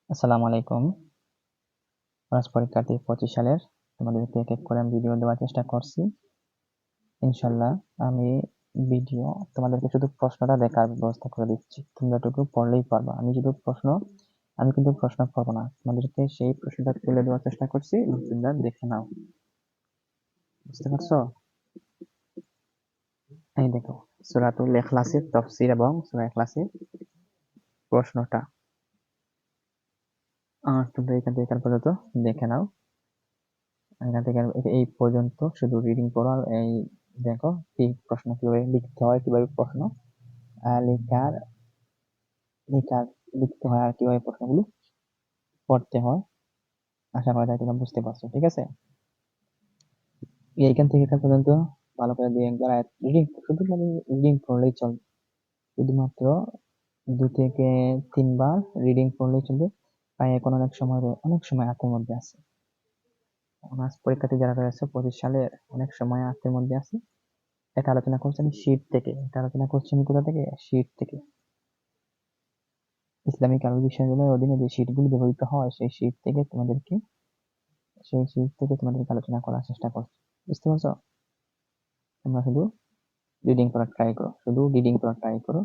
আসসালামু আলাইকুম। অনার্স পরীক্ষার্থী 25 সালের তোমাদেরকে এক এক করে আমি ভিডিও দেওয়ার চেষ্টা করছি। ইনশাল্লাহ আমি ভিডিও তোমাদেরকে শুধু প্রশ্নটা দেখার ব্যবস্থা করে দিচ্ছি, তোমরা এটুকু পড়লেই পারবা। আমি কিন্তু প্রশ্ন করবো না, তোমাদেরকে সেই প্রশ্নটা তুলে দেওয়ার চেষ্টা করছি এবং তোমরা দেখে নাও। বুঝতে পারছো? এই দেখো, সূরাতুল ইখলাসের তাফসীর এবং সূরা ইখলাসের প্রশ্নটা তোমরা এখান থেকে এখান পর্যন্ত দেখে নাও। এখান থেকে এই পর্যন্ত শুধু রিডিং পড়ো আর এই দেখো কি প্রশ্ন কিভাবে লিখতে হয়, কিভাবে প্রশ্ন লেখার লেখার লিখতে হয় আর কিভাবে প্রশ্নগুলো পড়তে হয়। আশা করা যায় তোমরা বুঝতে পারছো, ঠিক আছে? এইখান থেকে এখান পর্যন্ত ভালো করে দিয়ে একবার রিডিং, শুধু রিডিং পড়লেই চলবে। শুধুমাত্র 2 থেকে 3 বার রিডিং পড়লেই চলবে। তাই এখন অনেক সময় হাতের মধ্যে আছে। অনার্স পরীক্ষার্থী যারা রয়েছে 25 সালের, অনেক সময় হাতের মধ্যে আছে। এটা আলোচনা করছি আমি শীট থেকে, কোথা থেকে? শীট থেকে। ইসলামিক আরবি বিশ্ববিদ্যালয়ের অধীনে যে শীটগুলো ব্যবহৃত হয় সেই শীট থেকে তোমাদেরকে আলোচনা করার চেষ্টা করছি। বুঝতে পারছো? তোমরা শুধু রিডিং করার ট্রাই করো,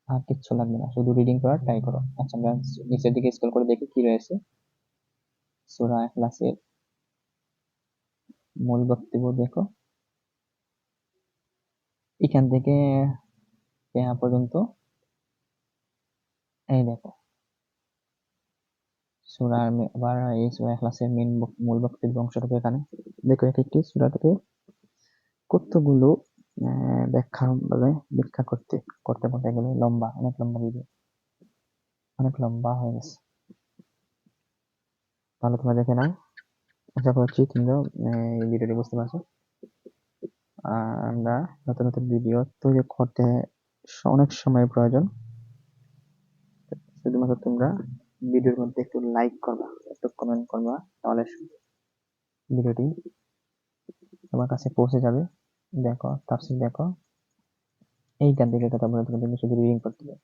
আর কিচ্ছু লাগবে না, শুধু রিডিং করার ট্রাই করো। আচ্ছা, আমরা নিচের দিকে স্ক্রল করে দেখি কি রয়েছে। সূরা ইখলাসের মূল বক্তব্য দেখো, এখান থেকে পর্যন্ত। এই দেখো এই সূরা ইখলাসের মূল বক্তব্য অংশটুকু এখানে দেখো। এক একটি সূরা থেকে কতগুলো ব্যাখ্যা করতে করতে গেলে অনেক লম্বা ভিডিও, অনেক লম্বা হয়ে গেছে। তাহলে তোমরা দেখে নাও। আশা করছি তোমরা এই ভিডিওটি বুঝতে পারছো। আমরা নতুন নতুন ভিডিও তৈরি করতে অনেক সময় প্রয়োজন। শুধুমাত্র তোমরা ভিডিওর মধ্যে একটু লাইক করবা, একটু কমেন্ট করবা, তাহলে ভিডিওটি তোমার কাছে পৌঁছে যাবে। দেখো তাফসীর দেখো, এইখান থেকে কথা বলে তোমাদের শুধু রিডিং করতে হবে।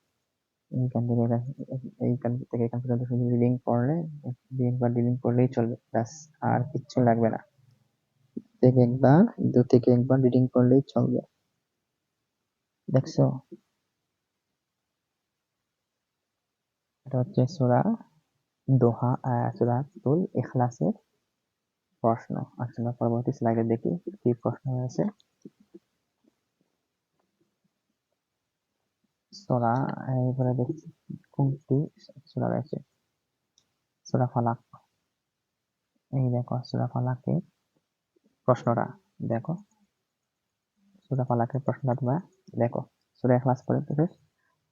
এইখান থেকে এখান পর্যন্ত শুধু রিডিং পড়লে, রিডিং পড়লেই চলবে, ব্যাস, আর কিচ্ছু লাগবে না। দু থেকে একবার রিডিং পড়লেই চলবে। দেখছো, এটা হচ্ছে সূরাতুল ইখলাসের প্রশ্ন। আচ্ছা, আমরা পরবর্তী স্লাইডে দেখি কি প্রশ্ন রয়েছে। এবারে দেখছি কোনটি সূরা রয়েছে। সূরা ফালাক। এই দেখো সূরা ফালাকের প্রশ্নটা দেখো। সূরা ফালাকের প্রশ্নটা তোমরা দেখো। সূরা ইখলাস পড়ে শেষ,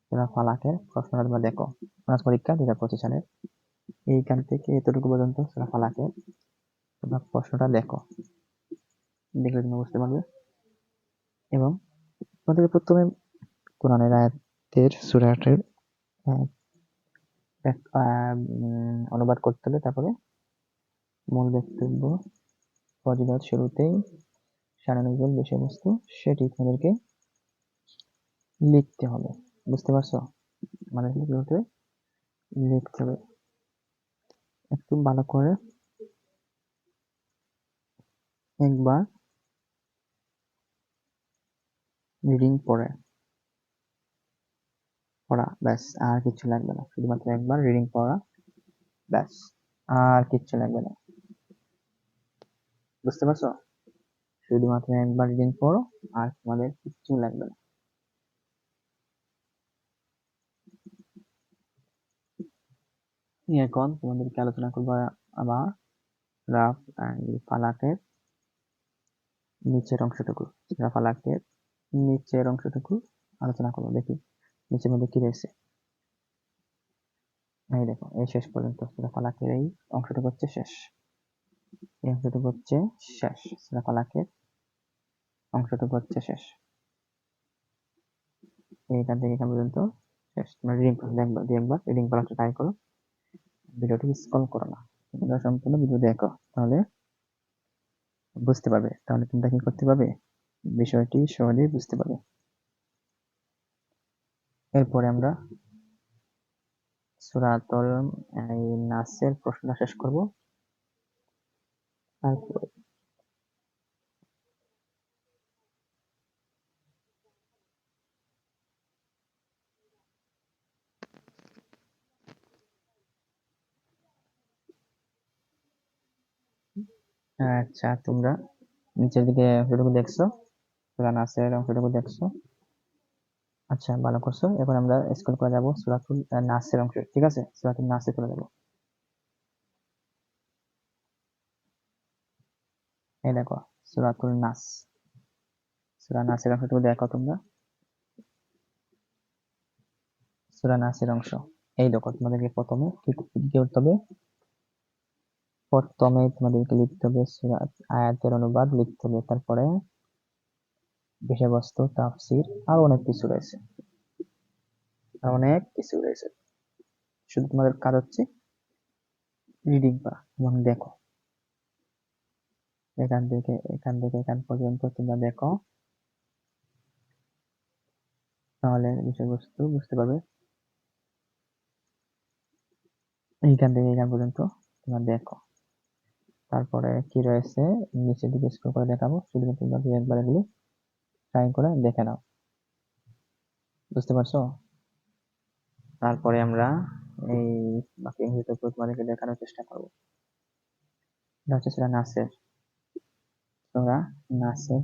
সূরা ফালাকের প্রশ্নটা তোমরা দেখো। অনার্স পরীক্ষা 2025 সালের এইখান থেকে এতটুকু পর্যন্ত সূরা ফালাকের তোমরা প্রশ্নটা দেখো, দেখলে তুমি বুঝতে পারবে। এবং তোমাদেরকে প্রথমে কোরআনের আয়াতের সূরাটির অনুবাদ করতে হবে, তারপরে মূল বক্তব্য, ফজিলত, শুরুতেই সারনূজুল, বিষয়বস্তু, সেটি তোমাদেরকে লিখতে হবে। বুঝতে পারছো? আমাদেরকে কিভাবে লিখতে হবে একটু ভালো করে একবার রিডিং পড়া, ব্যাস, আর কিছু লাগবে না। শুধুমাত্র একবার রিডিং পড়া, ব্যাস, আর কিচ্ছু লাগবে না। বুঝতে পারছো? শুধুমাত্র একবার রিডিং পড়ো, আর তোমাদের কিচ্ছু লাগবে না। এখন তোমাদেরকে আলোচনা করবো আবার ফালাকের নিচের অংশটুকু। ফালাকের নিচের অংশটুকু আলোচনা করবো, দেখি নিচের মধ্যে কি রয়েছে। এই দেখো, এই শেষ পর্যন্ত সূরা ফালাকের এই অংশটুকু হচ্ছে শেষ। এই অংশটুকু হচ্ছে শেষ, সূরা ফালাকের অংশটুকু হচ্ছে শেষ। এইখান থেকে এখান পর্যন্ত শেষ। তোমরা রিডিং করো, একবার রিডিং করার ট্রাই করো, ভিডিওটি স্ক্রল করো না, তোমরা সম্পূর্ণ ভিডিও দেখো, তাহলে বুঝতে পারবে। তাহলে তোমরা কি করতে পারবে, বিষয়টি সহজেই বুঝতে পারবে। এরপরে আমরা সূরাতুল এই নাসের প্রশ্নটা শেষ করব। তারপর আচ্ছা, তোমরা নিচের দিকে অংশটুকু দেখছো, সূরা নাসের অংশটুকু দেখছো। আচ্ছা, ভালো করছো। এখন আমরা স্ক্রল করে যাবো সূরাতুল নাসের অংশে, ঠিক আছে? সূরাতুল নাসে চলে যাবো। এই দেখো সূরাতুল নাস, সূরা নাসের অংশটুকু দেখো তোমরা। সূরা নাসের অংশ এই দেখো। তোমাদেরকে প্রথমে কি করতে হবে? প্রথমে তোমাদেরকে লিখতে হবে আয়াতের অনুবাদ লিখতে হবে, তারপরে বিষয়বস্তু, তাফসীর, আর অনেক কিছু রয়েছে, শুধু তোমাদের কাজ হচ্ছে রিডিং করা এবং দেখো। এখান থেকে এখান পর্যন্ত তোমরা দেখো, তাহলে বিষয়বস্তু বুঝতে পারবে। এইখান থেকে এখান পর্যন্ত তোমরা দেখো, তারপরে কি রয়েছে নিচের দিকে স্ক্রল করে দেখাবো। শুধু তোমরা একবার এগুলো ট্রাই করে দেখে নাও, বুঝতে পারছো? তারপরে আমরা এই বাকি অংশটুকু তোমাদেরকে দেখানোর চেষ্টা করবো। এটা হচ্ছে সূরা নাসের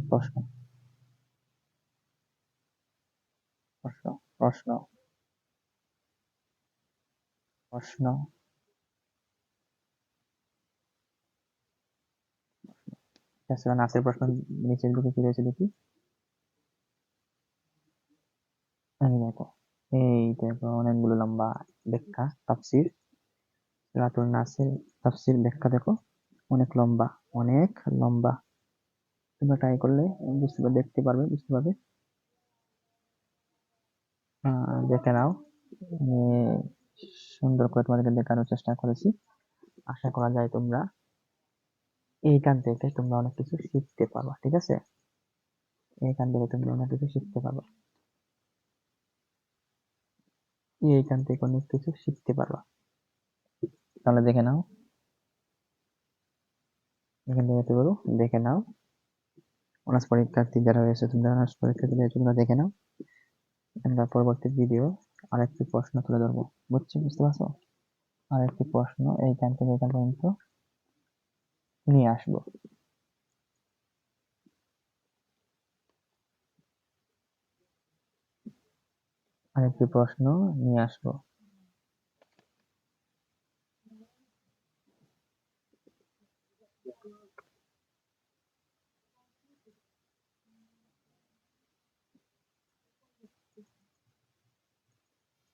প্রশ্ন প্রশ্ন প্রশ্ন প্রশ্ন সূরা নাসের প্রশ্ন নিচের দিকে কি রয়েছে দেখি। এই দেখো অনেকগুলো লম্বা ব্যাখ্যা তাফসীর। সূরাতুল নাসের তাফসীর ব্যাখ্যা দেখো, অনেক লম্বা, অনেক লম্বা। তোমরা ট্রাই করলে দেখতে পারবে, বুঝতে পারবে। দেখে নাও। আমি সুন্দর করে তোমাদেরকে দেখানোর চেষ্টা করেছি। আশা করা যায় তোমরা এইখান থেকে তোমরা অনেক কিছু শিখতে পারবা, ঠিক আছে? এইখান থেকে তোমরা অনেক কিছু শিখতে পারবা, এইখান থেকে অনেক কিছু শিখতে পারবা। তাহলে দেখে নাও, এখান থেকে তো দেখে নাও। অনার্স পরীক্ষার্থী যারা রয়েছে, তোমরা অনার্স পরীক্ষার্থী রয়েছে, তোমরা দেখে নাও। আমরা পরবর্তী ভিডিও আরেকটি প্রশ্ন তুলে ধরবো, বুঝতে পারছো? আরেকটি প্রশ্ন এইখান থেকে এখান পর্যন্ত নিয়ে আসবো। আরেকটি প্রশ্ন নিয়ে আসবো।